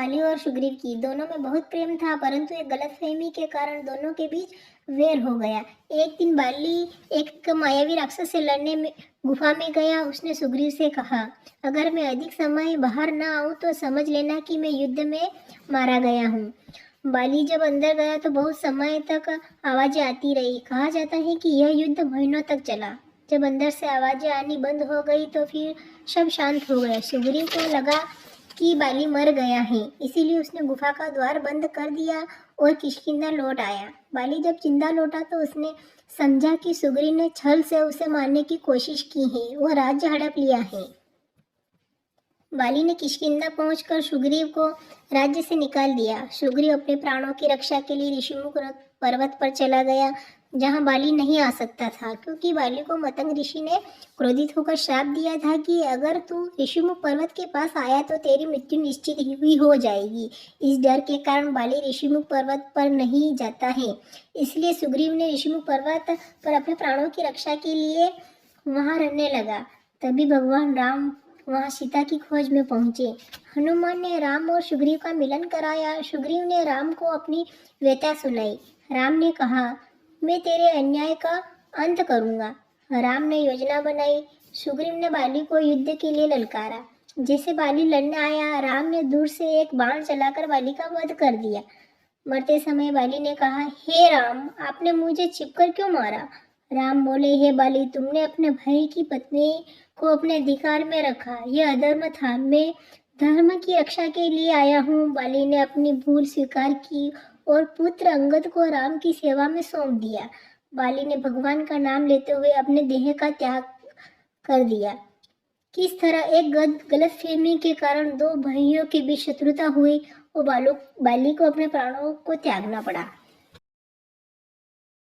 बाली और सुग्रीव की। दोनों में बहुत प्रेम था, परंतु एक गलतफहमी के कारण दोनों के बीच वैर हो गया। एक दिन बाली एक मायावी राक्षस से लड़ने में गुफा में गया। उसने सुग्रीव से कहा, अगर मैं अधिक समय बाहर न आऊं तो समझ लेना कि मैं युद्ध में मारा गया हूँ। बाली जब अंदर गया तो बहुत समय तक आवाजें आती रही। कहा जाता है कि यह युद्ध महीनों तक चला। जब अंदर से आवाजें आनी बंद हो गई तो फिर सब शांत हो गए। सुग्रीव को लगा कि बाली मर गया है, इसीलिए उसने गुफा का द्वार बंद कर दिया और किष्किंधा लौट आया। बाली जब जिंदा लौटा तो उसने समझा कि सुग्रीव ने छल से उसे मारने की कोशिश की है, वह राज्य हड़प लिया है। बाली ने किष्किंधा पहुंचकर सुग्रीव को राज्य से निकाल दिया। सुग्रीव अपने प्राणों की रक्षा के लिए ऋषिमुख पर्वत पर चला गया, जहां बाली नहीं आ सकता था, क्योंकि बाली को मतंग ऋषि ने क्रोधित होकर श्राप दिया था कि अगर तू ऋषिमुख पर्वत के पास आया तो तेरी मृत्यु निश्चित ही हो जाएगी। इस डर के कारण बाली ऋषिमुख पर्वत पर नहीं जाता है। इसलिए सुग्रीव ने ऋषिमुख पर्वत पर अपने प्राणों की रक्षा के लिए वहां रहने लगा। तभी भगवान राम वहां सीता की खोज में पहुंचे। हनुमान ने राम और सुग्रीव का मिलन कराया। सुग्रीव ने राम को अपनी व्यथा सुनाई। राम ने कहा, मैं तेरे अन्याय का अंत करूंगा। राम ने योजना बनाई। सुग्रीव ने बाली को युद्ध के लिए ललकारा। जैसे बाली लड़ने आया, राम ने दूर से एक बाण चलाकर बाली का वध कर दिया। मरते समय बाली ने कहा, हे राम, आपने मुझे छिपकर क्यों मारा? राम बोले, हे बाली, तुमने अपने भाई की पत्नी को अपने अधिकार में रखा, यह अधर्म था। मैं धर्म की रक्षा के लिए आया हूँ। बाली ने अपनी भूल स्वीकार की और पुत्र अंगद को राम की सेवा में सौंप दिया। बाली ने भगवान का नाम लेते हुए अपने देह का त्याग कर दिया। किस तरह एक गलतफहमी के कारण दो भाइयों के बीच शत्रुता हुई और बाली को अपने प्राणों को त्यागना पड़ा।